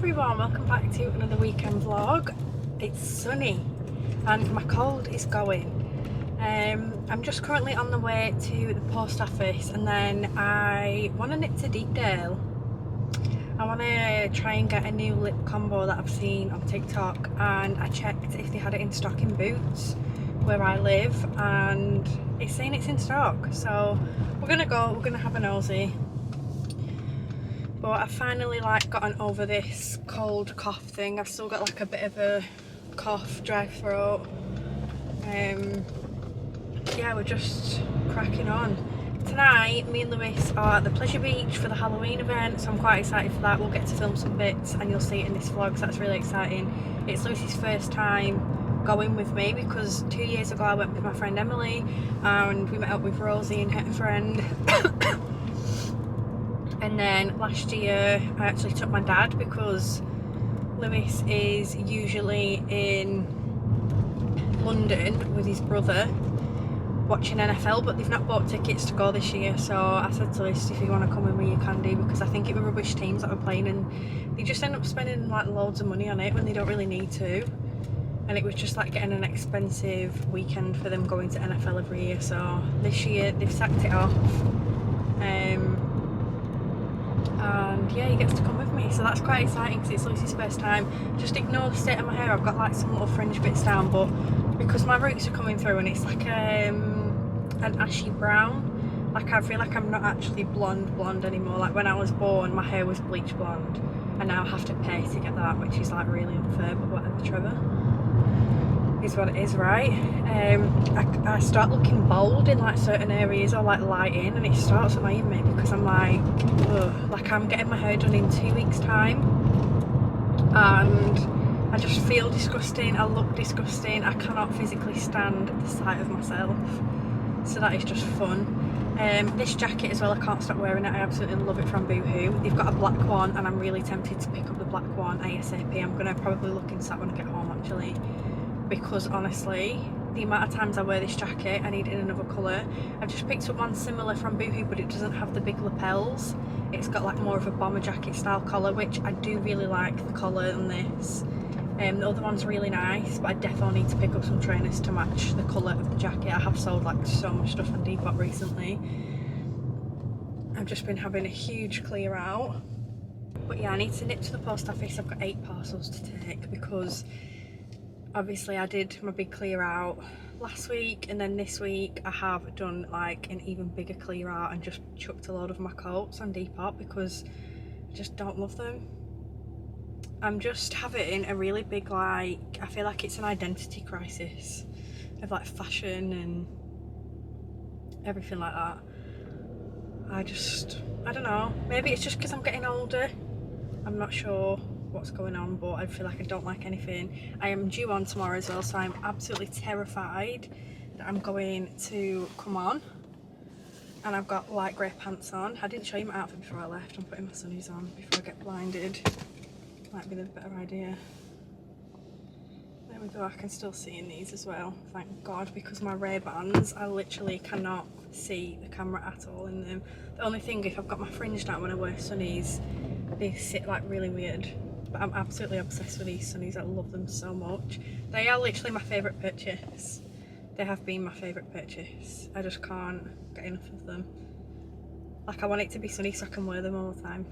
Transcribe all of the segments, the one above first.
everyone, welcome back to another weekend vlog. It's sunny and my cold is going. I'm just currently on the way to the post office and then I want to nip to Deepdale. I want to try and get a new lip combo that I've seen on TikTok, and I checked if they had it in stock in Boots where I live and it's saying it's in stock, so we're gonna have a nosy. But I've finally gotten over this cold cough thing. I've still got a bit of a cough, dry throat. Yeah, we're just cracking on. Tonight, me and Lewis are at the Pleasure Beach for the Halloween event, so I'm quite excited for that. We'll get to film some bits and you'll see it in this vlog, so that's really exciting. It's Lewis's first time going with me because 2 years ago I went with my friend Emily and we met up with Rosie and her friend. And then last year I actually took my dad because Lewis is usually in London with his brother watching NFL, but they've not bought tickets to go this year, so I said to Lewis, if you want to come with me you can do, because I think it were rubbish teams that were playing and they just end up spending loads of money on it when they don't really need to, and it was just getting an expensive weekend for them going to NFL every year. So this year they've sacked it off. And yeah, he gets to come with me, so that's quite exciting because it's Lucy's first time. Just ignore the state of my hair, I've got some little fringe bits down, but because my roots are coming through and it's an ashy brown, I feel like I'm not actually blonde anymore. When I was born my hair was bleach blonde and now I have to pay to get that, which is really unfair, but whatever, Trevor, is what it is, right? I start looking bald in certain areas or light in, and it starts annoying me because I'm ugh. I'm getting my hair done in 2 weeks time and I just feel disgusting, I look disgusting, I cannot physically stand the sight of myself, so that is just fun. This jacket as well, I can't stop wearing it, I absolutely love it, from Boohoo. They've got a black one and I'm really tempted to pick up the black one ASAP. I'm going to probably look into that when I get home actually, because honestly the amount of times I wear this jacket I need it in another colour. I've just picked up one similar from Boohoo, but it doesn't have the big lapels. It's got more of a bomber jacket style collar, which I do really like the collar on this. The other one's really nice, but I definitely need to pick up some trainers to match the colour of the jacket. I have sold so much stuff on Depop recently. I've just been having a huge clear out. But yeah, I need to nip to the post office. I've got 8 parcels to take because obviously I did my big clear out last week, and then this week I have done an even bigger clear out and just chucked a load of my coats on Depop because I just don't love them. I'm just having a really big I feel like it's an identity crisis of fashion and everything like that. I don't know, maybe it's just because I'm getting older, I'm not sure what's going on, but I feel like I don't like anything. I am due on tomorrow as well, so I'm absolutely terrified that I'm going to come on and I've got light grey pants on. I didn't show you my outfit before I left. I'm putting my sunnies on before I get blinded. Might be the better idea. There we go, I can still see in these as well, thank God, because my Ray-Bans, I literally cannot see the camera at all in them. The only thing, if I've got my fringe down when I wear sunnies, they sit really weird. But I'm absolutely obsessed with these sunnies, I love them so much. They are literally my favourite purchase. They have been my favourite purchase. I just can't get enough of them. I want it to be sunny so I can wear them all the time.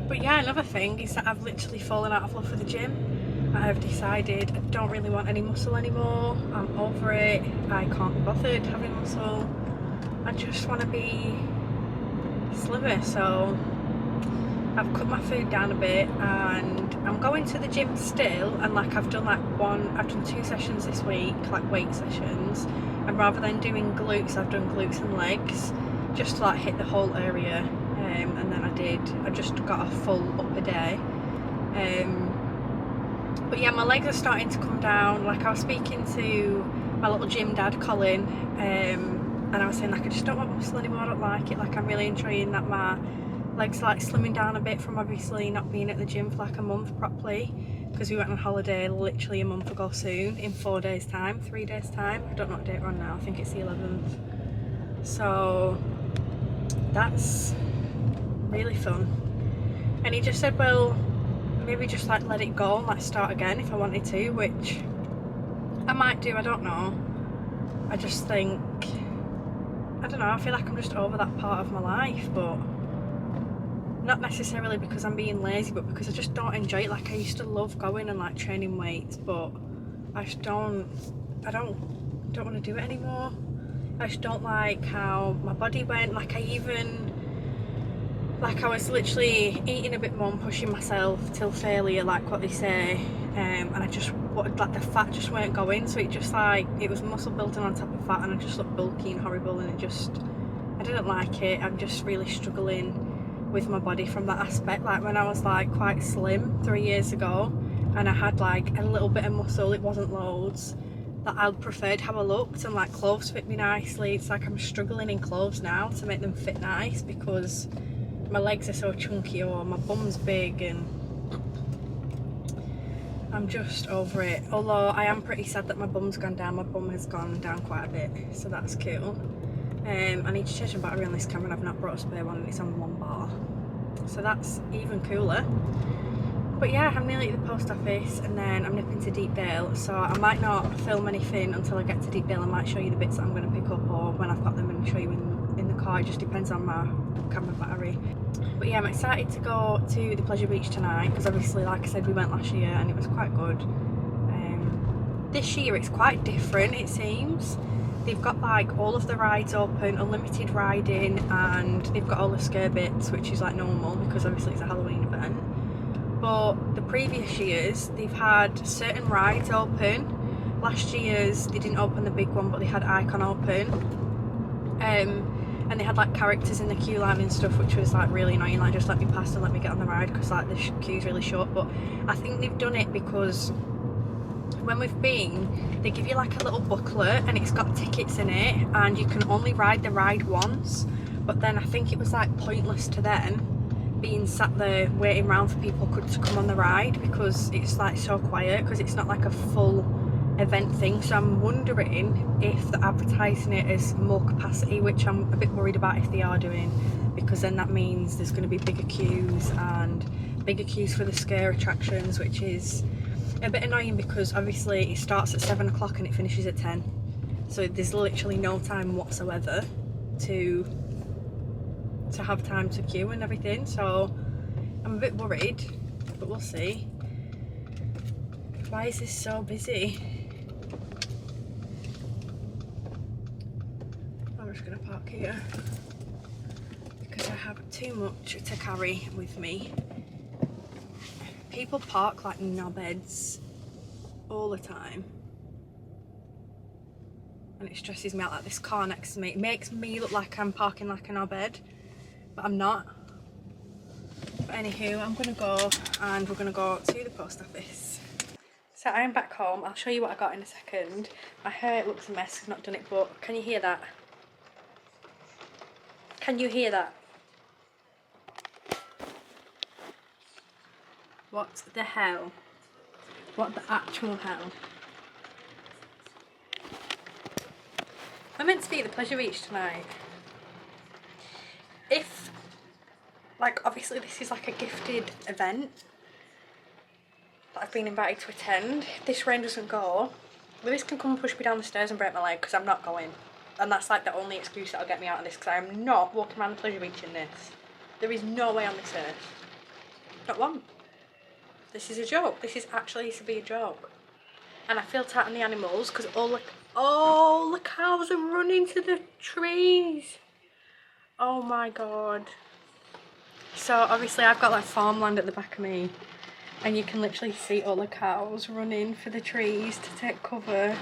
But yeah, another thing is that I've literally fallen out of love with the gym. I have decided I don't really want any muscle anymore. I'm over it. I can't be bothered having muscle. I just want to be slimmer, so I've cut my food down a bit and I'm going to the gym still, and I've done 2 sessions this week, weight sessions, and rather than doing glutes I've done glutes and legs just to hit the whole area. And then I just got a full upper day. But yeah, my legs are starting to come down. I was speaking to my little gym dad Colin, and I was saying I just don't want muscle anymore, I don't like it. I'm really enjoying that my legs slimming down a bit from obviously not being at the gym for a month properly, because we went on holiday literally a month ago soon, in 4 days time, 3 days time. I don't know what date we're on now, I think it's the 11th. So that's really fun. And he just said, well, maybe just like let it go and like start again if I wanted to, which I might do, I don't know. I just think, I don't know, I feel like I'm just over that part of my life, but not necessarily because I'm being lazy, but because I just don't enjoy it. Like I used to love going and like training weights, but I just don't want to do it anymore. I just don't like how my body went. Like I was literally eating a bit more and pushing myself till failure, like what they say, and I just wanted, like the fat just weren't going, so it just like, it was muscle building on top of fat and I just looked bulky and horrible, and I didn't like it. I'm just really struggling with my body from that aspect. Like when I was like quite slim 3 years ago and I had like a little bit of muscle, it wasn't loads, that I preferred how I looked, and like clothes fit me nicely. It's like I'm struggling in clothes now to make them fit nice because my legs are so chunky or my bum's big, and I'm just over it. Although I am pretty sad that my bum's gone down. My bum has gone down quite a bit, so that's cool. I need to change the battery on this camera and I've not brought a spare one, and it's on 1 bar, so that's even cooler. But yeah, I'm nearly at the post office and then I'm nipping to Deepdale, so I might not film anything until I get to Deepdale. I might show you the bits that I'm going to pick up, or when I've got them and show you in the car. It just depends on my camera battery. But yeah, I'm excited to go to the Pleasure Beach tonight because obviously, like I said, we went last year and it was quite good. This year it's quite different, it seems. They've got like all of the rides open, unlimited riding, and they've got all the scare bits, which is like normal because obviously it's a Halloween event. But the previous years they've had certain rides open. Last year's they didn't open the big one, but they had Icon open, and they had like characters in the queue line and stuff, which was like really annoying. Like, just let me pass and let me get on the ride because like the queue's really short. But I think they've done it because when we've been, they give you like a little booklet and it's got tickets in it, and you can only ride the ride once. But then I think it was like pointless to them being sat there waiting around for people to come on the ride because it's like so quiet, because it's not like a full event thing. So I'm wondering if they're advertising it as more capacity, which I'm a bit worried about if they are doing, because then that means there's going to be bigger queues for the scare attractions, which is a bit annoying because obviously it starts at 7 o'clock and it finishes at 10, so there's literally no time whatsoever to have time to queue and everything. So I'm a bit worried, but we'll see. Why is this so busy? I'm just gonna park here because I have too much to carry with me. People park like knobheads all the time and it stresses me out. Like this car next to me, it makes me look like I'm parking like a knobhead, but I'm not. But anywho, I'm gonna go and we're gonna go to the post office. So I'm back home. I'll show you what I got in a second. My hair looks a mess, I've not done it, but can you hear that? Can you hear that? What the hell? What the actual hell? We're meant to be at the Pleasure Beach tonight. If, like, obviously this is like a gifted event that I've been invited to attend. If this rain doesn't go, Lewis can come and push me down the stairs and break my leg because I'm not going. And that's like the only excuse that'll get me out of this, because I am not walking around the Pleasure Beach in this. There is no way on this earth. Not one. This is a joke. This is actually used to be a joke. And I feel tight on the animals because all the cows are running to the trees. Oh my god. So obviously I've got like farmland at the back of me, and you can literally see all the cows running for the trees to take cover,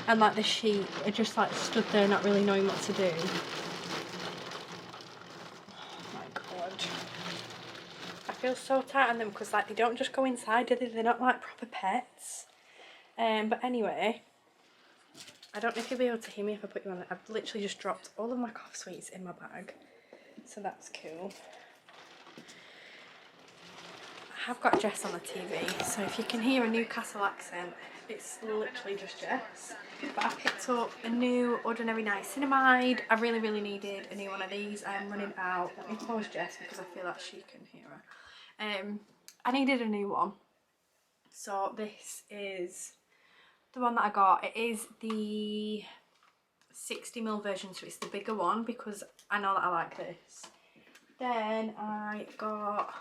and like the sheep are just like stood there not really knowing what to do. Oh my god. I feel so tight on them because like they don't just go inside, do they? They're not like proper pets. But anyway, I don't know if you'll be able to hear me if I put you on it. I've literally just dropped all of my cough sweets in my bag, so that's cool. I have got Jess on the TV, so if you can hear a Newcastle accent, it's literally just Jess. But I picked up a new Ordinary Niacinamide. I really needed a new one of these. I'm running out. Let me pause Jess because I feel like she can hear her. I needed a new one. So this is the one that I got. It is the 60ml version, so it's the bigger one because I know that I like this. Then I got,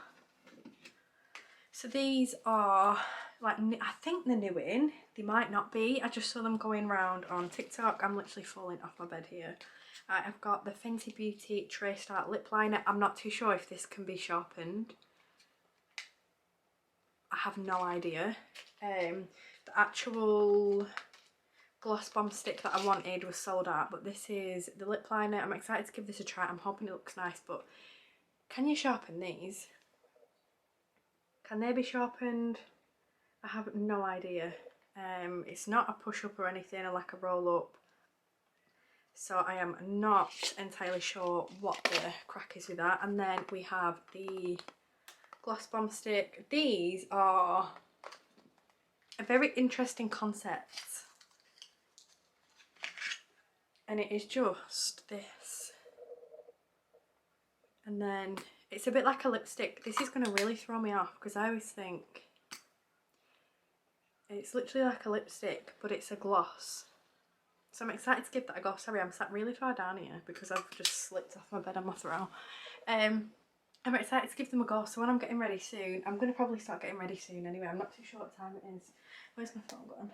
so these are like, I think they're new in, they might not be, I just saw them going round on TikTok. I'm literally falling off my bed here. I've got the Fenty Beauty Traced Art Lip Liner. I'm not too sure if this can be sharpened. I have no idea. The actual gloss bomb stick that I wanted was sold out, but this is the lip liner. I'm excited to give this a try. I'm hoping it looks nice, but can you sharpen these? Can they be sharpened? I have no idea. It's not a push up or anything, or like a roll up, so I am not entirely sure what the crack is with that. And then we have the gloss bomb stick. These are a very interesting concept, and it is just this, and then it's a bit like a lipstick. This is going to really throw me off because I always think it's literally like a lipstick, but it's a gloss. So I'm excited to give that a go. Sorry, I'm sat really far down here because I've just slipped off my bed on my throw. I'm excited to give them a go. So when I'm getting ready soon, I'm going to probably start getting ready soon anyway. I'm not too sure what time it is. Where's my phone gone?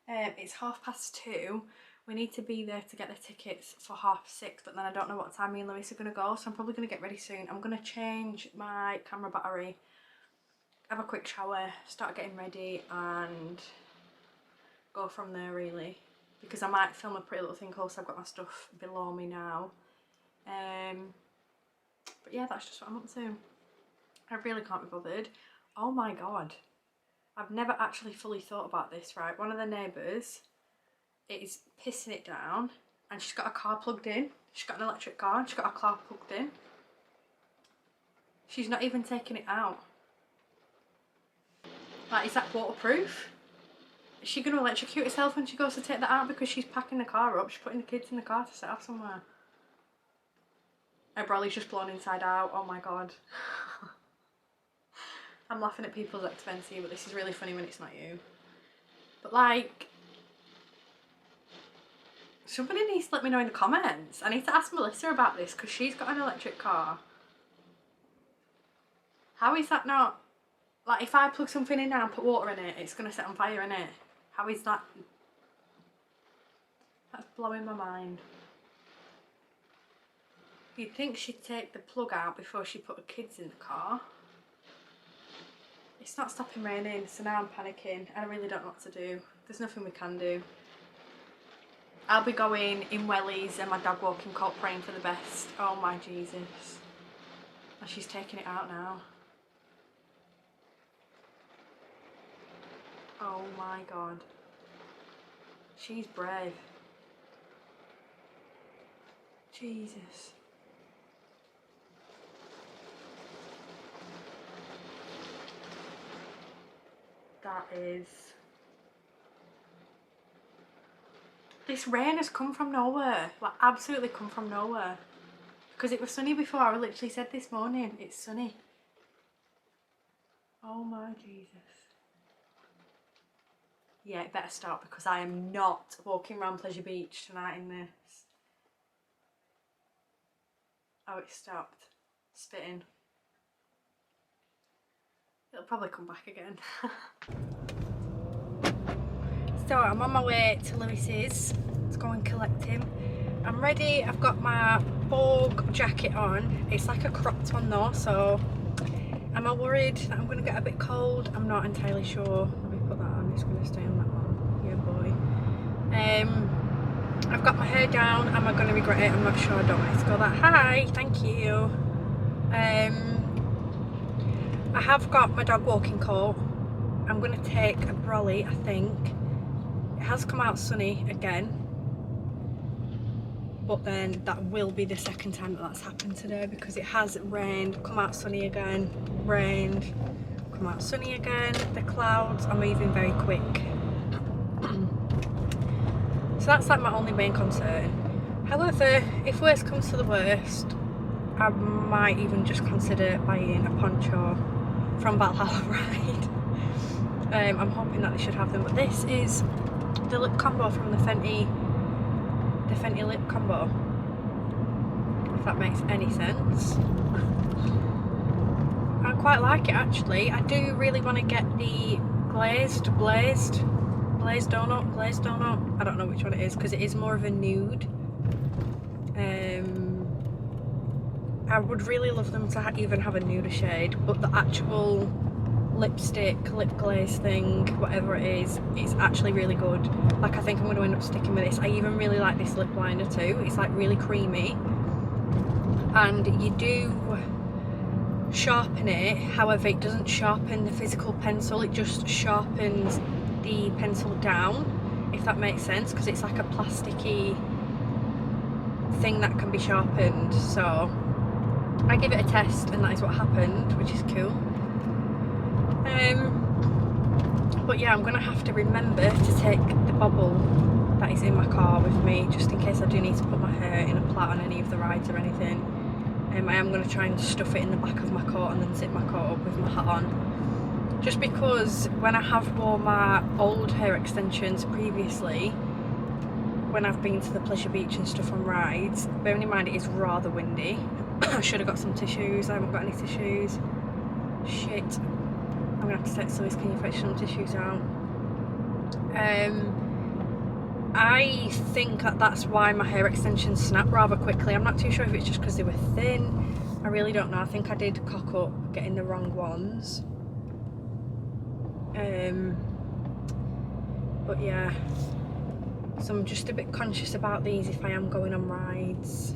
It's 2:30. We need to be there to get the tickets for 6:30, but then I don't know what time me and Lewis are going to go, so I'm probably going to get ready soon. I'm going to change my camera battery, have a quick shower, start getting ready and go from there really, because I might film a pretty little thing close. I've got my stuff below me now. But yeah, that's just what I'm up to. I really can't be bothered. Oh my god, I've never actually fully thought about this, right? One of the neighbours is pissing it down and she's got a car plugged in. She's got an electric car and she's got a car plugged in. She's not even taking it out. Like, is that waterproof? Is she going to electrocute herself when she goes to take that out because she's packing the car up? She's putting the kids in the car to set off somewhere. Her brolly's just blown inside out. Oh my god. I'm laughing at people's expense here, but this is really funny when it's not you. But like, somebody needs to let me know in the comments. I need to ask Melissa about this because she's got an electric car. How is that not, like, if I plug something in now and put water in it, it's going to set on fire, innit? How is that? That's blowing my mind. You'd think she'd take the plug out before she put her kids in the car. It's not stopping raining, so now I'm panicking. I really don't know what to do. There's nothing we can do. I'll be going in wellies and my dog walking coat, praying for the best. Oh my Jesus. And she's taking it out now. Oh my god. She's brave. Jesus. That is... This rain has come from nowhere. Like, absolutely come from nowhere. Because it was sunny before. I literally said this morning, it's sunny. Oh my Jesus. Yeah, it better stop because I am not walking around Pleasure Beach tonight in this. Oh, it stopped. Spitting. It'll probably come back again. So I'm on my way to Lewis's to go and collect him. I'm ready. I've got my Borg jacket on. It's like a cropped one though, so am I worried that I'm going to get a bit cold? I'm not entirely sure. Let me put that on. It's going to stay on that one. Yeah, boy. I've got my hair down. Am I going to regret it? I'm not sure. I don't want it to go that high. Thank you. I have got my dog walking coat. I'm going to take a brolly, I think. It has come out sunny again, but then that will be the second time that that's happened today because it has rained, come out sunny again, rained, come come out sunny again. The clouds are moving very quick. So that's like my only main concern. However, if worst comes to the worst, I might even just consider buying a poncho from Valhalla Ride. I'm hoping that they should have them, but this is the lip combo from the Fenty lip combo, if that makes any sense. I quite like it actually. I do really want to get the glazed donut. I don't know which one it is because it is more of a nude. I would really love them to even have a nude shade, but the actual lipstick, lip glaze thing, whatever it is, it's actually really good. Like, I think I'm going to end up sticking with this. I even really like this lip liner too. It's like really creamy, and you do sharpen it. However, it doesn't sharpen the physical pencil, it just sharpens the pencil down, if that makes sense, because it's like a plasticky thing that can be sharpened. So I give it a test and that is what happened, which is cool. But yeah, I'm gonna have to remember to take the bobble that is in my car with me, just in case I do need to put my hair in a plait on any of the rides or anything. I am going to try and stuff it in the back of my coat and then zip my coat up with my hat on, just because when I have worn my old hair extensions previously, when I've been to the pleasure beach and stuff on rides, bearing in mind it is rather windy. I should have got some tissues. I haven't got any tissues. Shit. I'm gonna have to text Lewis, can you fetch some tissues out? I think that that's why my hair extensions snap rather quickly. I'm not too sure if it's just because they were thin. I really don't know. I think I did cock up getting the wrong ones. But yeah, so I'm just a bit conscious about these if I am going on rides.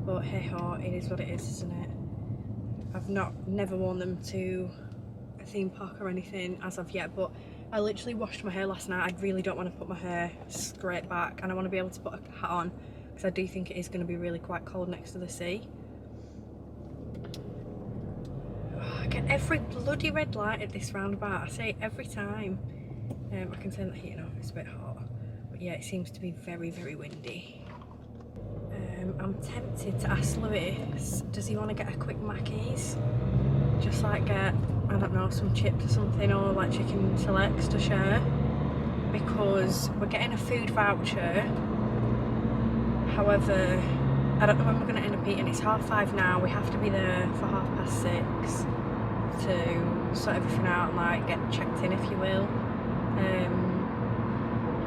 But hey ho, it is what it is, isn't it? I've never worn them to a theme park or anything as of yet, but I literally washed my hair last night. I really don't want to put my hair straight back, and I want to be able to put a hat on because I do think it is going to be really quite cold next to the sea. Oh, I get every bloody red light at this roundabout. I say it every time. I can turn that heating off, it's a bit hot. But yeah, it seems to be very, very windy. I'm tempted to ask Lewis, does he want to get a quick Mackey's? Just like get, I don't know, some chips or something, or like chicken selects to share, because we're getting a food voucher. However, I don't know when we're going to end up eating. It's 5:30 now. We have to be there for 6:30 to sort everything out and like get checked in, if you will.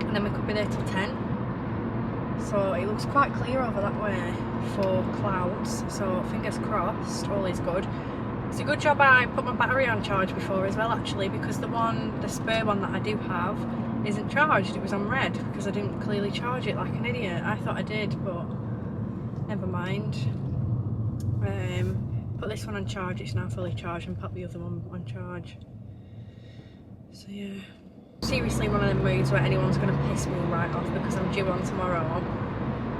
And then we could be there till 10. So it looks quite clear over that way for clouds. So fingers crossed, all is good. It's a good job I put my battery on charge before as well, actually, because the spare one that I do have isn't charged. It was on red because I didn't clearly charge it like an idiot. I thought I did, but never mind. Put this one on charge, it's now fully charged, and pop the other one on charge. So yeah. Seriously, one of them moods where anyone's going to piss me right off because I'm due on tomorrow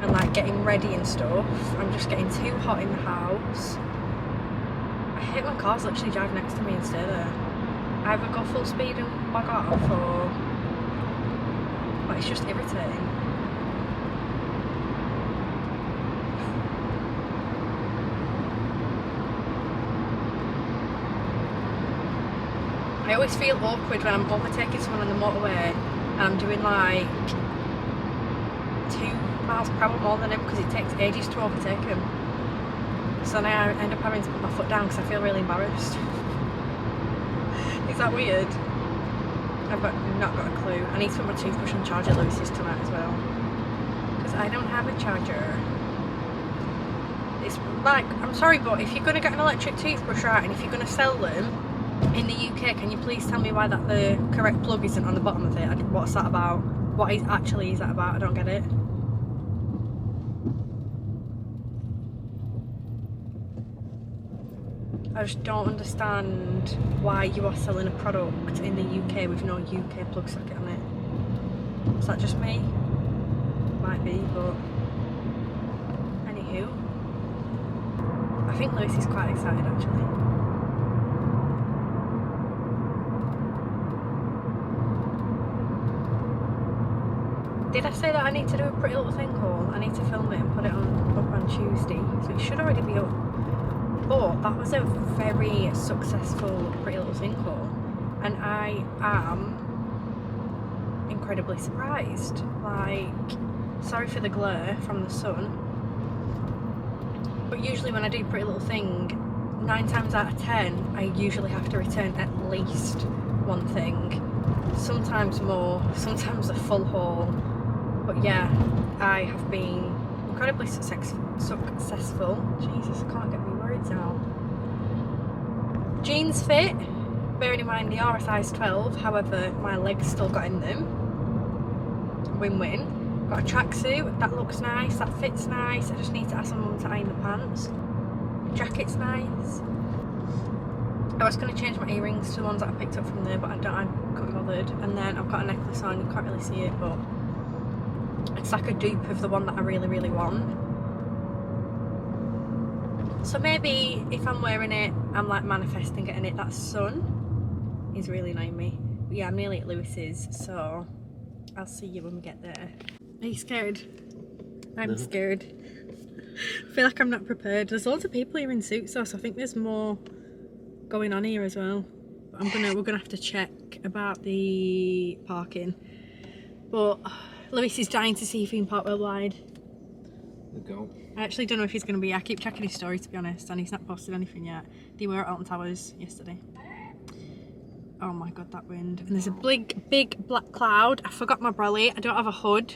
and like getting ready and stuff. I'm just getting too hot in the house. I hate when cars literally drive next to me and stay there. Either go full speed and bug off, or like, it's just irritating. I always feel awkward when I'm overtaking someone on the motorway and I'm doing like 2 miles per hour more than him because it takes ages to overtake him. So now I end up having to put my foot down because I feel really embarrassed. Is that weird? I've not got a clue. I need to put my toothbrush on charge at Lewis's tonight as well, because I don't have a charger. It's like, I'm sorry, but if you're going to get an electric toothbrush out and if you're going to sell them in the UK, can you please tell me why that the correct plug isn't on the bottom of it? What's that about? What is that about? I don't get it. I just don't understand why you are selling a product in the UK with no UK plug socket on it. Is that just me? Might be, but anywho. I think Lewis is quite excited actually. did I say that I need to do a Pretty Little Thing haul? I need to film it and put it up on Tuesday, so it should already be up. But that was a very successful Pretty Little Thing haul, and I am incredibly surprised. Like, sorry for the glare from the sun, but usually when I do Pretty Little Thing, 9 times out of 10 I usually have to return at least one thing, sometimes more, sometimes a full haul. But yeah, I have been incredibly successful. Jesus, I can't get my words out. Jeans fit, bearing in mind they are a size 12, however my legs still got in them. Win-win. Got a tracksuit, that looks nice, that fits nice. I just need to ask my mum to iron the pants. Jacket's nice. I was going to change my earrings to the ones that I picked up from there, but I couldn't be bothered. And then I've got a necklace on, you can't really see it, but it's like a dupe of the one that I really, really want. So maybe if I'm wearing it, I'm like manifesting getting it. That sun is really annoying me. But yeah, I'm nearly at Lewis's, so I'll see you when we get there. Are you scared? I'm scared. I feel like I'm not prepared. There's loads of people here in suits though, so I think there's more going on here as well. But we're gonna have to check about the parking. But Lewis is dying to see if he can park well wide. Go. I actually don't know if he's gonna be. I keep checking his story, to be honest, and he's not posted anything yet. They were at Alton Towers yesterday. Oh my god, that wind. And there's a big black cloud. I forgot my brolly. I don't have a hood.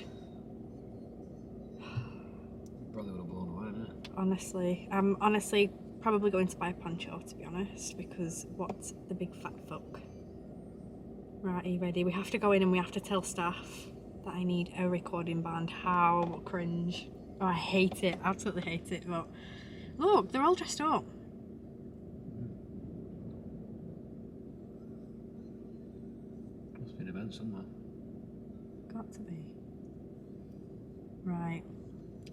Probably would have blown away, isn't it? Honestly, I'm honestly probably going to buy a poncho, to be honest, because what's the big fat fuck? Right, are you ready? We have to go in and we have to tell staff that I need a recording band. How cringe. Oh, I hate it. Absolutely hate it. But look, they're all dressed up. Must be an event somewhere. Got to be. Right.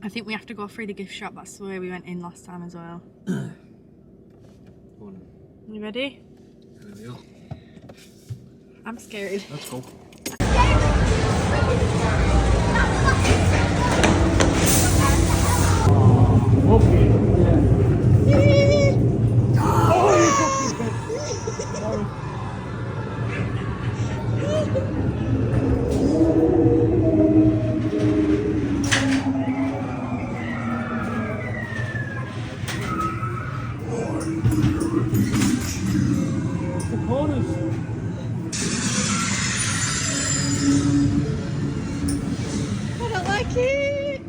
I think we have to go through the gift shop. That's the way we went in last time as well. Go on. You ready? Here we go. I'm scared. Let's go. I don't like it.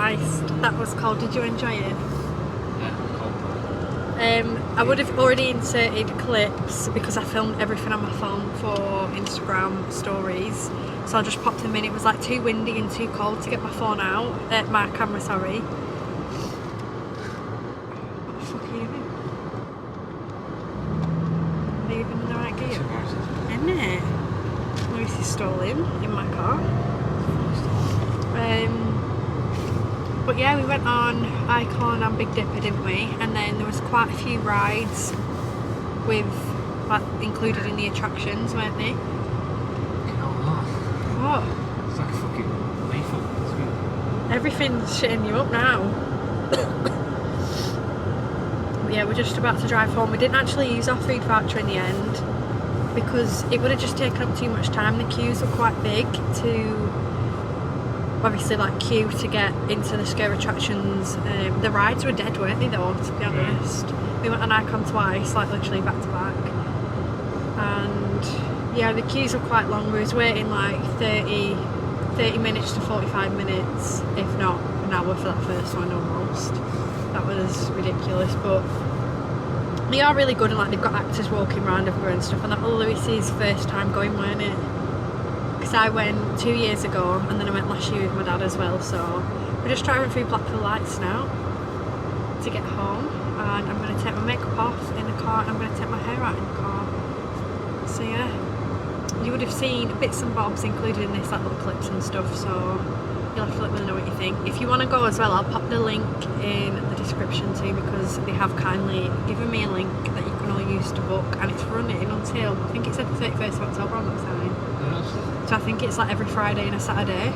Christ, that was cold. Did you enjoy it? Yeah, cold. I would have already inserted clips because I filmed everything on my phone for Instagram stories. So I just popped them in. It was like too windy and too cold to get my phone out. My camera, sorry. What the fuck are you doing? Are you even in the right gear? Isn't it? Lewis is stolen in my car. But yeah, we went on Icon and Big Dipper, didn't we? And then there was quite a few rides with like included in the attractions, weren't they? What? It's like a fucking lethal. Everything's shitting you up now. But yeah, we're just about to drive home. We didn't actually use our food voucher in the end because it would have just taken up too much time. The queues were quite big to obviously like queue to get into the scare attractions. The rides were dead, weren't they though, to be honest? We went on Icon twice, like literally back to back. And yeah, the queues were quite long. We was waiting like 30 minutes to 45 minutes, if not an hour for that first one almost. That was ridiculous, but they are really good and like they've got actors walking around everywhere and stuff, and that was Lewis's first time going, weren't it? Because I went 2 years ago and then I went last year with my dad as well, so we're just driving through Blackpool Lights now to get home, and I'm going to take my makeup off in the car and I'm going to take my hair out in the car. So yeah, you would have seen bits and bobs included in this, like little clips and stuff, so you'll have to let me know what you think. If you want to go as well, I'll pop the link in the description too, because they have kindly given me a link that you can all use to book, and it's running until, I think it said the 31st of October on that sign. So I think it's like every Friday and a Saturday.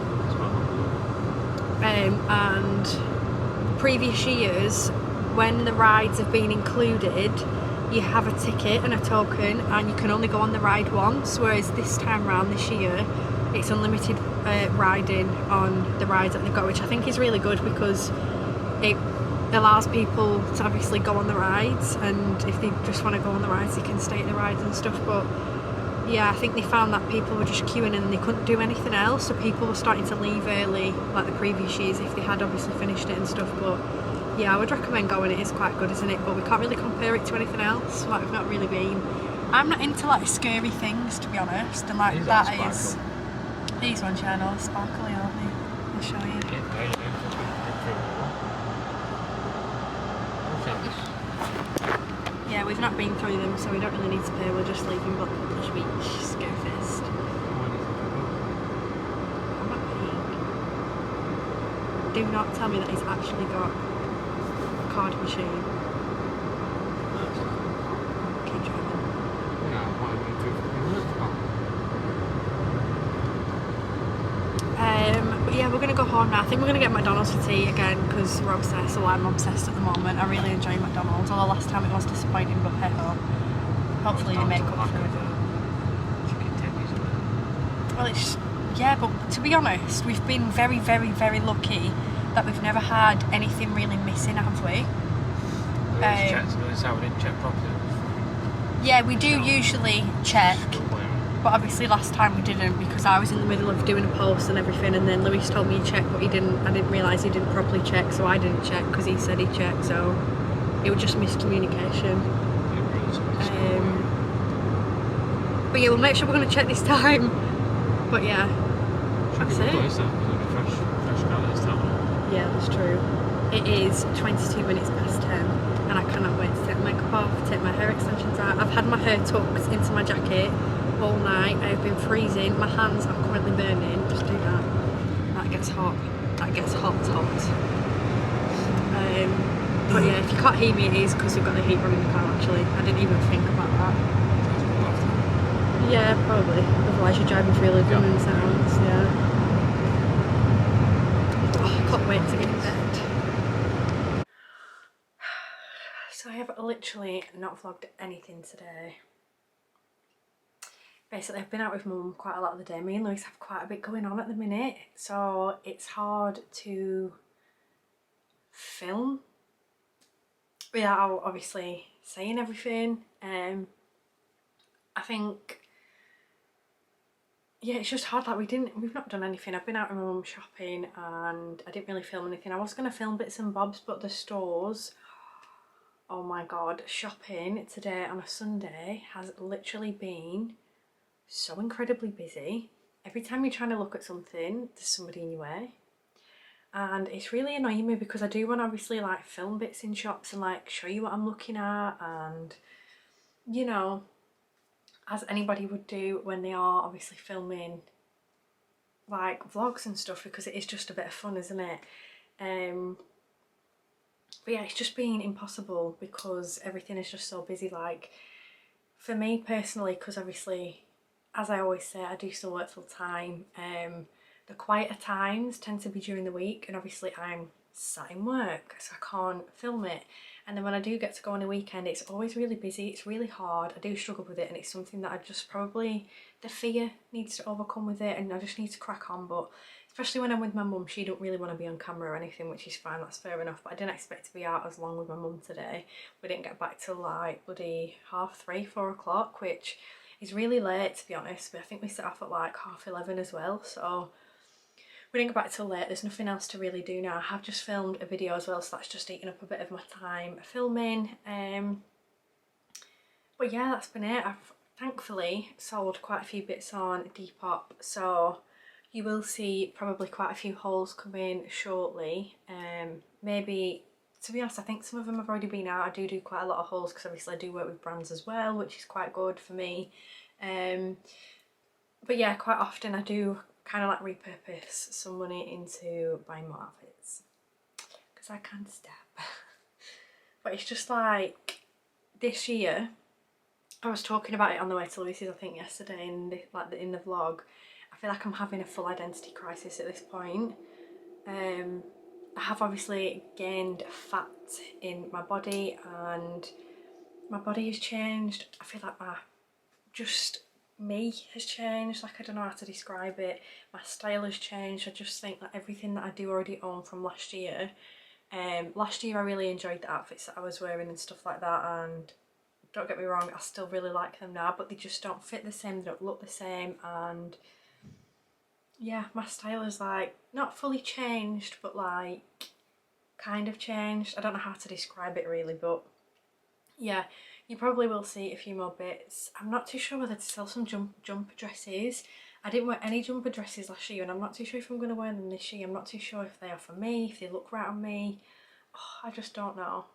And previous years, when the rides have been included, you have a ticket and a token and you can only go on the ride once, whereas this time round, this year, it's unlimited riding on the rides that they've got, which I think is really good because it allows people to obviously go on the rides, and if they just want to go on the rides they can stay at the rides and stuff. But yeah, I think they found that people were just queuing and they couldn't do anything else, so people were starting to leave early like the previous years if they had obviously finished it and stuff. But yeah, I would recommend going. It is quite good, isn't it? But we can't really compare it to anything else, like we've not really been. I'm not into like scary things, to be honest, and like that is these ones, yeah, I know, sparkly, aren't they? I'll show you. Yeah, we've not been through them, so we don't really need to pay. We're just leaving Blackpool this week. Scarefest. I'm not paying. Do not tell me that he's actually got a card machine. Keep driving. But yeah, we're going to go home now. I think we're going to get McDonald's for tea again because we're obsessed, or I'm obsessed at the moment. I really enjoy McDonald's, although last time it was disappointing, but hey ho. Hopefully they make up for it. Well, it's, yeah, but to be honest, we've been very, very, very lucky that we've never had anything really missing, have we? Yeah, we do usually check. But obviously last time we didn't because I was in the middle of doing a post and everything, and then Lewis told me he checked, but he didn't. I didn't realise he didn't properly check, so I didn't check because he said he checked, so it was just miscommunication. But yeah, we'll make sure we're going to check this time. But yeah, that's it. Yeah, that's true. It is 22 minutes past 10 and I cannot wait to take my makeup off, take my hair extensions out. I've had my hair tucked into my jacket all night. I've been freezing. My hands are currently burning. Just do that. That gets hot. That gets hot. But yeah, if you can't hear me, it is because we've got the heat running in the car actually. I didn't even think about that. Yeah, probably. Otherwise you're driving through London sounds, yeah. Oh, I can't wait to get in bed. So I have literally not vlogged anything today. Basically, I've been out with Mum quite a lot of the day. Me and Lewis have quite a bit going on at the minute, so it's hard to film without obviously saying everything. I think yeah, it's just hard. Like we've not done anything. I've been out with my mum shopping and I didn't really film anything. I was going to film bits and bobs, but the stores, oh my god, shopping today on a Sunday has literally been so incredibly busy. Every time you're trying to look at something, there's somebody in your way. And it's really annoying me because I do want to obviously like film bits in shops and like show you what I'm looking at, and you know, as anybody would do when they are obviously filming like vlogs and stuff, because it is just a bit of fun, isn't it? But yeah, it's just been impossible because everything is just so busy. Like for me personally, because obviously, as I always say, I do still work full time. The quieter times tend to be during the week, and obviously I'm sat in work, so I can't film it. And then when I do get to go on a weekend, it's always really busy, it's really hard, I do struggle with it, and it's something that I just probably, the fear needs to overcome with it, and I just need to crack on. But especially when I'm with my mum, she don't really want to be on camera or anything, which is fine, that's fair enough. But I didn't expect to be out as long with my mum today. We didn't get back till like bloody 3:30, 4 o'clock, which is really late to be honest. But I think we set off at like 11:30 as well, so we didn't go back till late. There's nothing else to really do now. I have just filmed a video as well, so that's just eating up a bit of my time filming. But yeah, that's been it. I've thankfully sold quite a few bits on Depop, so you will see probably quite a few hauls come in shortly. Maybe, to be honest, I think some of them have already been out. I do quite a lot of hauls because obviously I do work with brands as well, which is quite good for me. But yeah, quite often I do kind of like repurpose some money into buying more outfits because I can't stop. But it's just like this year, I was talking about it on the way to Lucy's I think yesterday in the vlog. I feel like I'm having a full identity crisis at this point. I have obviously gained fat in my body and my body has changed. I feel like me has changed. Like I don't know how to describe it. My style has changed. I just think that everything that I do already own from last year. Last year I really enjoyed the outfits that I was wearing and stuff like that, and don't get me wrong, I still really like them now, but they just don't fit the same, they don't look the same, and yeah, my style is like not fully changed, but like kind of changed. I don't know how to describe it really, but yeah, you probably will see a few more bits. I'm not too sure whether to sell some jumper dresses. I didn't wear any jumper dresses last year and I'm not too sure if I'm going to wear them this year. I'm not too sure if they are for me, if they look right on me. Oh, I just don't know.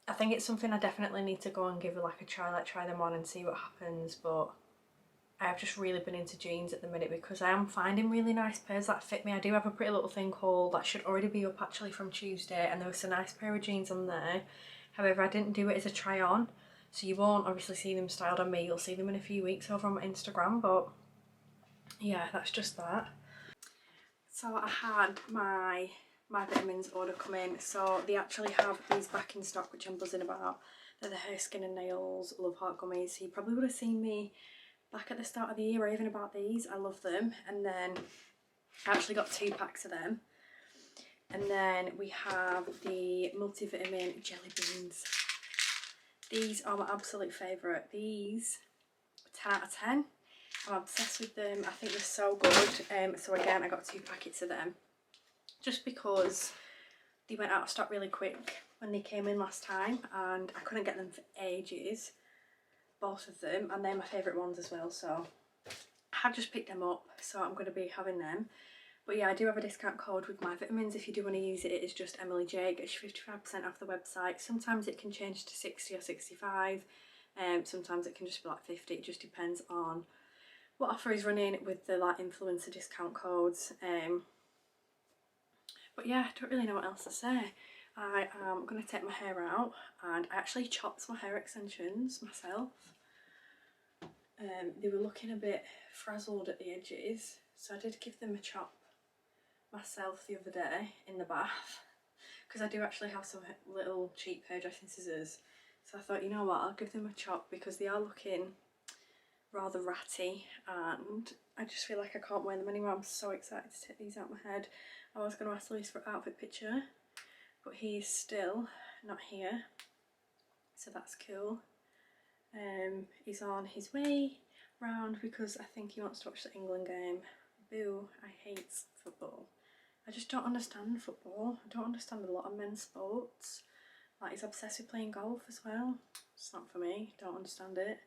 I think it's something I definitely need to go and give like a try, like try them on and see what happens. But I've just really been into jeans at the minute because I am finding really nice pairs that fit me. I do have a pretty little thing haul that should already be up actually from Tuesday, and there was a nice pair of jeans on there. However, I didn't do it as a try on, so you won't obviously see them styled on me. You'll see them in a few weeks over on my Instagram, but yeah, that's just that. So I had my vitamins order come in, so they actually have these back in stock, which I'm buzzing about. They're the Hair, Skin and Nails Love Heart Gummies. So you probably would have seen me back at the start of the year raving about these. I love them. And then I actually got 2 packs of them. And then we have the multivitamin jelly beans. These are my absolute favourite. These, 10 out of 10. I'm obsessed with them. I think they're so good. So again, I got 2 packets of them. Just because they went out of stock really quick when they came in last time. And I couldn't get them for ages. Both of them. And they're my favourite ones as well. So I have just picked them up. So I'm going to be having them. But yeah, I do have a discount code with my vitamins. If you do want to use it, it is just Emily J. It gets you 55% off the website. Sometimes it can change to 60 or 65. Sometimes it can just be like 50. It just depends on what offer is running with the like influencer discount codes. But yeah, I don't really know what else to say. I am going to take my hair out, and I actually chopped my hair extensions myself. They were looking a bit frazzled at the edges, so I did give them a chop myself the other day in the bath, because I do actually have some little cheap hairdressing scissors, so I thought, you know what, I'll give them a chop because they are looking rather ratty and I just feel like I can't wear them anymore. I'm so excited to take these out my head. I was going to ask Luis for an outfit picture, but he's still not here, so that's cool. He's on his way. round because I think he wants to watch the England game. Boo, I hate football. I just don't understand football. I don't understand a lot of men's sports. Like, he's obsessed with playing golf as well. It's not for me, don't understand it.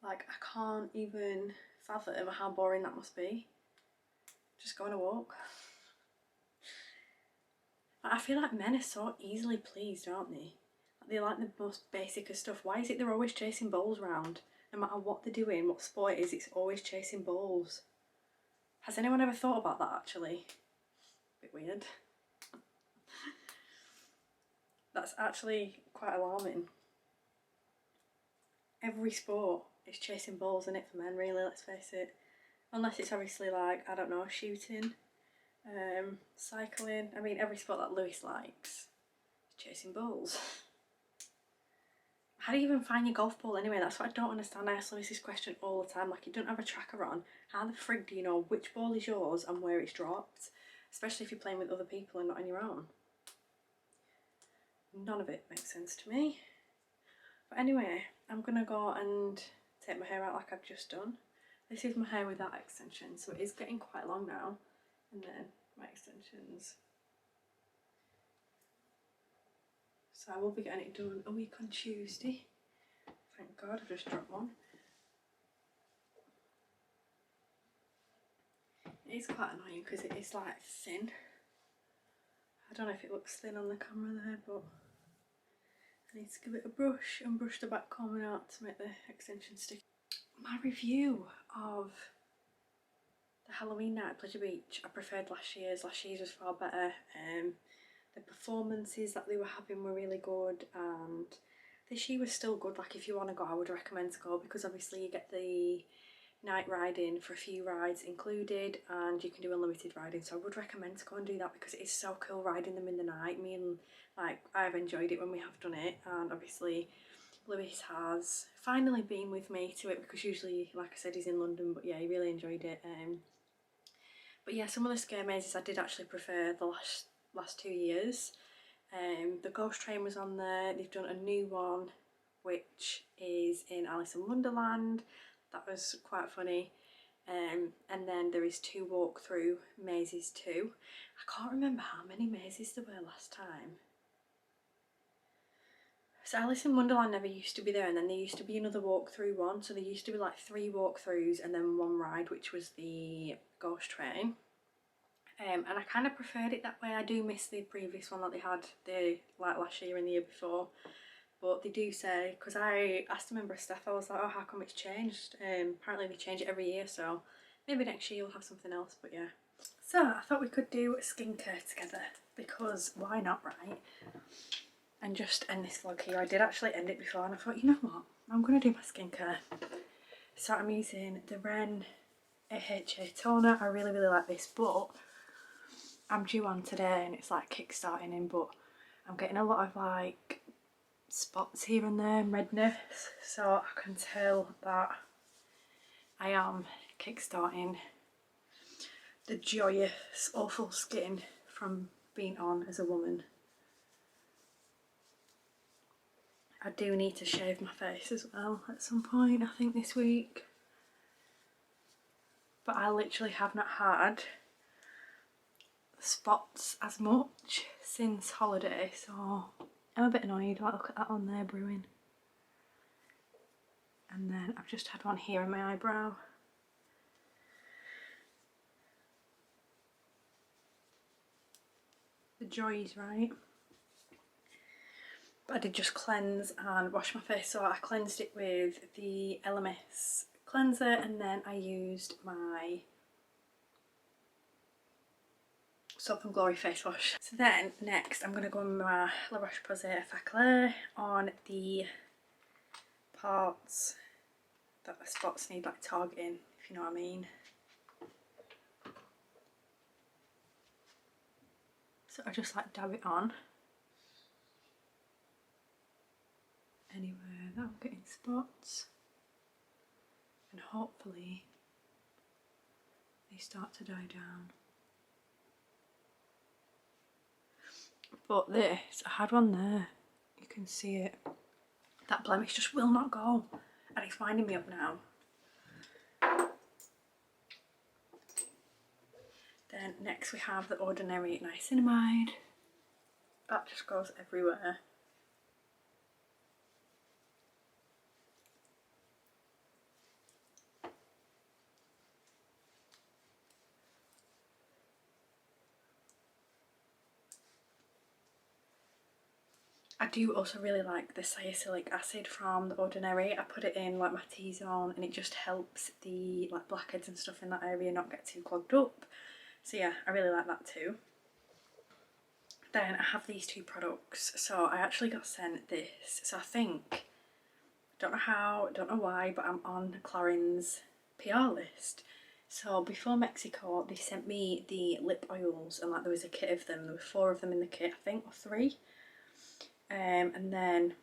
Like, I can't even fathom how boring that must be. Just go on a walk. I feel like men are so easily pleased, aren't they? They like the most basic of stuff. Why is it they're always chasing balls around? No matter what they're doing, what sport it is, it's always chasing balls. Has anyone ever thought about that actually? Bit weird. That's actually quite alarming. Every sport is chasing balls, isn't it, for men, really, let's face it. Unless it's obviously like, I don't know, shooting, cycling. I mean, every sport that Lewis likes is chasing balls. How do you even find your golf ball anyway? That's what I don't understand. I ask Lewis this question all the time. Like, you don't have a tracker on. How the frig do you know which ball is yours and where it's dropped? Especially if you're playing with other people and not on your own. None of it makes sense to me. But anyway, I'm gonna go and take my hair out like I've just done. This is my hair without extensions, so it is getting quite long now. And then my extensions. So I will be getting it done a week on Tuesday. Thank God, I've just dropped one. It is quite annoying because it is like thin. I don't know if it looks thin on the camera there, but I need to give it a brush and brush the back comb out to make the extension stick. My review of the Halloween night at Pleasure Beach, I preferred last year's. Last year's was far better. The performances that they were having were really good, and this year was still good. Like, if you want to go, I would recommend to go because obviously you get the night riding for a few rides included, and you can do unlimited riding, so I would recommend to go and do that because it is so cool riding them in the night. Me and I've enjoyed it when we have done it, and obviously Lewis has finally been with me to it because usually, like I said, he's in London, but yeah, he really enjoyed it. But yeah, some of the scare mazes I did actually prefer the last 2 years. The Ghost Train was on there. They've done a new one which is in Alice in Wonderland. That was quite funny. And then there is 2 walk-through mazes too. I can't remember how many mazes there were last time. So Alice in Wonderland never used to be there, and then there used to be another walk-through one. So there used to be like 3 walk-throughs and then 1 ride, which was the Ghost Train. And I kind of preferred it that way. I do miss the previous one that they had like last year and the year before. But they do say, because I asked a member of staff, I was like, oh, how come it's changed? Apparently they change it every year, so maybe next year we'll have something else, but yeah. So I thought we could do skincare together, because why not, right? And just end this vlog here. I did actually end it before, and I thought, you know what, I'm going to do my skincare. So I'm using the Ren AHA toner. I really like this, but I'm due on today and it's like kick-starting in, but I'm getting a lot of like spots here and there and redness, so I can tell that I am kick-starting the joyous awful skin from being on as a woman. I do need to shave my face as well at some point, I think this week, but I literally have not had spots as much since holiday, so I'm a bit annoyed. Like, look at that one there brewing. And then I've just had one here in my eyebrow. The joys, right? But I did just cleanse and wash my face, so I cleansed it with the LMS cleanser, and then I used my Soap and Glory face wash. So then next I'm going to go with my La Roche-Posay Effaclar on the parts that the spots need like targeting, if you know what I mean. So I just like dab it on anywhere that I'm getting spots, and hopefully they start to die down. But this, I had one there, you can see it. That blemish just will not go, and it's winding me up now. Then next we have the Ordinary Niacinamide. That just goes everywhere. I do also really like the salicylic acid from the Ordinary. I put it in like my T-zone and it just helps the like blackheads and stuff in that area not get too clogged up. So yeah, I really like that too. Then I have these two products. So I actually got sent this. So I think, don't know how, don't know why, but I'm on Claren's PR list. So before Mexico, they sent me the lip oils and like there was a kit of them. There were 4 of them in the kit, I think, or 3. And then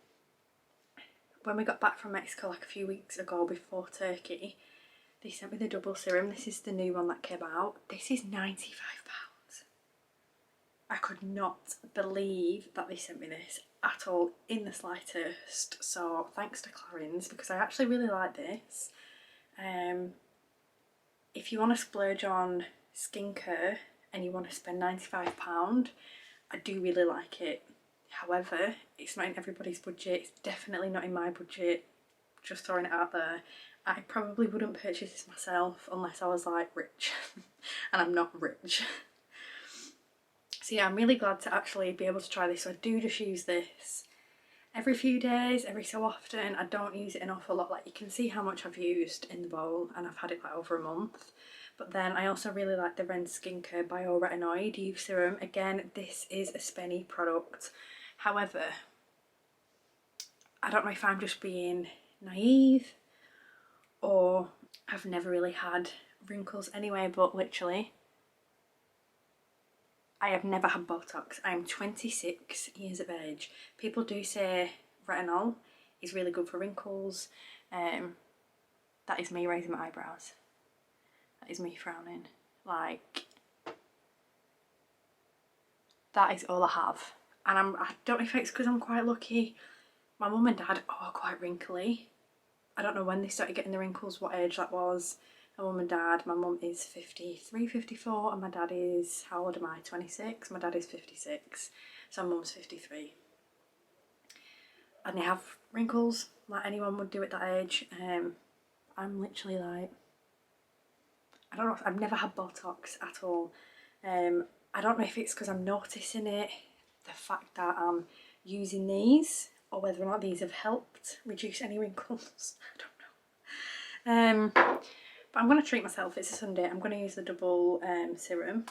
when we got back from Mexico like a few weeks ago before Turkey, they sent me the double serum. This is the new one that came out. This is £95. I could not believe that they sent me this at all in the slightest. So thanks to Clarins, because I actually really like this. If you want to splurge on skincare and you want to spend £95, I do really like it. However, it's not in everybody's budget. It's definitely not in my budget. Just throwing it out there. I probably wouldn't purchase this myself unless I was like rich. And I'm not rich. So yeah, I'm really glad to actually be able to try this. So I do just use this every few days, every so often. I don't use it an awful lot. Like you can see how much I've used in the bowl and I've had it like over a month. But then I also really like the Ren Skincare Bio-Retinoid Youth Serum. Again, this is a spenny product. However, I don't know if I'm just being naive or I've never really had wrinkles anyway, but literally I have never had Botox. I am 26 years of age. People do say retinol is really good for wrinkles. That is me raising my eyebrows. That is me frowning. Like, that is all I have. And I don't know if it's because I'm quite lucky. My mum and dad are quite wrinkly. I don't know when they started getting the wrinkles, what age that was. My mum and dad, my mum is 53, 54, and my dad is, how old am I, 26? My dad is 56, so my mum's 53. And they have wrinkles, like anyone would do at that age. I'm literally like, I don't know, I've never had Botox at all. I don't know if it's because I'm noticing it, the fact that I'm using these, or whether or not these have helped reduce any wrinkles. I don't know. But I'm going to treat myself. It's a Sunday. I'm going to use the double serum.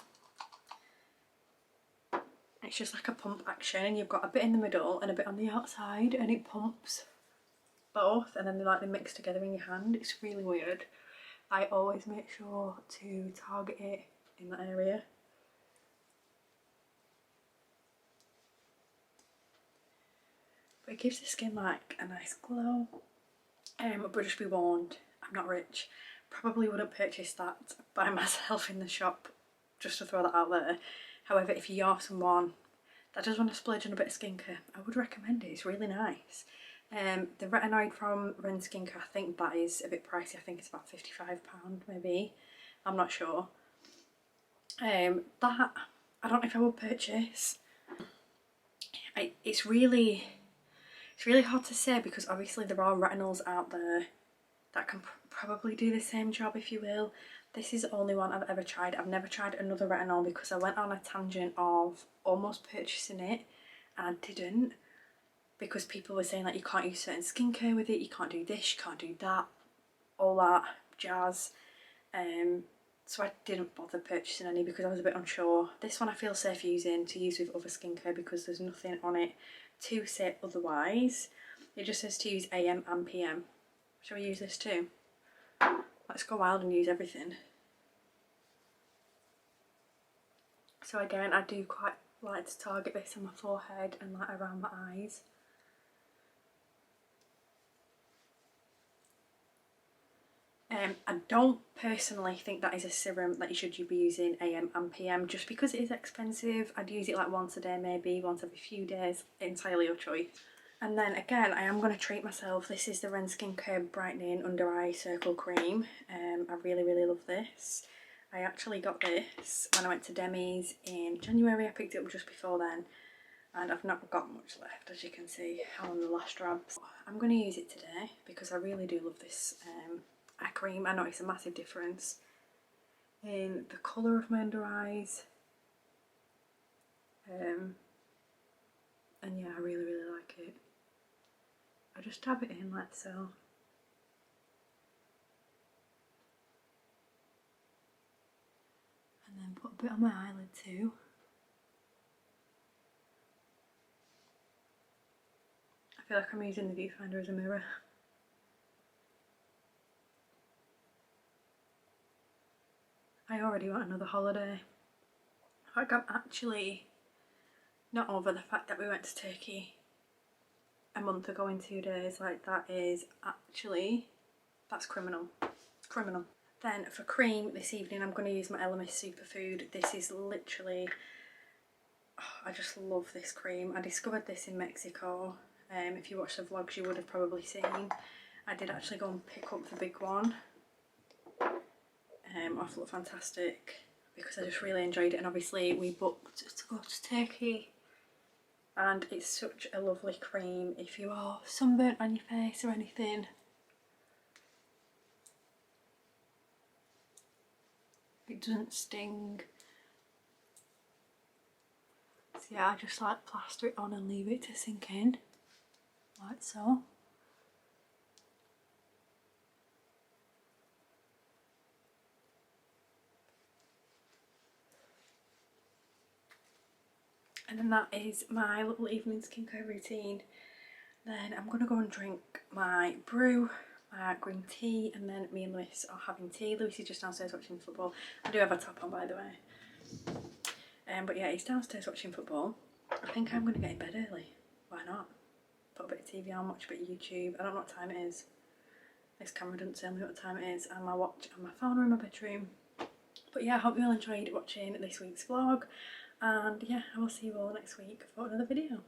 It's just like a pump action, and you've got a bit in the middle and a bit on the outside, and it pumps both, and then they mix together in your hand. It's really weird. I always make sure to target it in that area. But it gives the skin like a nice glow. But just be warned, I'm not rich. Probably wouldn't purchase that by myself in the shop, just to throw that out there. However, if you are someone that does want to splurge on a bit of skincare, I would recommend it. It's really nice. The retinoid from Ren Skincare, I think that is a bit pricey. I think it's about £55 maybe. I'm not sure. That I don't know if I would purchase. It's really hard to say, because obviously there are retinols out there that can probably do the same job, if you will. This is the only one I've ever tried. I've never tried another retinol because I went on a tangent of almost purchasing it and I didn't, because people were saying like you can't use certain skincare with it, you can't do this, you can't do that, all that jazz. So I didn't bother purchasing any because I was a bit unsure. This one I feel safe using to use with other skincare because there's nothing on it to say otherwise. It just says to use AM and PM. Shall we use this too? Let's go wild and use everything. So again, I do quite like to target this on my forehead and like around my eyes. I don't personally think that is a serum that you should be using AM and PM, just because it is expensive. I'd use it like once a day, maybe once every few days, entirely your choice. And then again, I am going to treat myself. This is the Ren Skincare Brightening Under Eye Circle Cream. I really love this. I actually got this when I went to Demi's in January. I picked it up just before then, and I've not got much left, as you can see. I'm on the last drabs. I'm going to use it today because I really do love this eye cream. I notice a massive difference in the colour of my under eyes. And yeah, I really like it. I just dab it in like so. And then put a bit on my eyelid too. I feel like I'm using the viewfinder as a mirror. I already want another holiday. Like, I'm actually not over the fact that we went to Turkey a month ago in 2 days. Like, that is actually, that's criminal. It's criminal. Then for cream this evening, I'm going to use my Elemis Superfood. This is literally, oh, I just love this cream. I discovered this in Mexico. If you watch the vlogs, you would have probably seen. I did actually go and pick up the big one off Look Fantastic because I just really enjoyed it, and obviously we booked to go to Turkey, and it's such a lovely cream if you are sunburnt on your face or anything. It doesn't sting. So yeah, I just like plaster it on and leave it to sink in, like so. And then that is my little evening skincare routine. Then I'm going to go and drink my brew, my green tea, and then me and Lewis are having tea. Lewis is just downstairs watching football. I do have a top on, by the way. But yeah, he's downstairs watching football. I think I'm going to get in bed early. Why not? Put a bit of TV on, watch a bit of YouTube. I don't know what time it is. This camera doesn't tell me what time it is. And my watch and my phone are in my bedroom. But yeah, I hope you all enjoyed watching this week's vlog. And yeah, I will see you all next week for another video.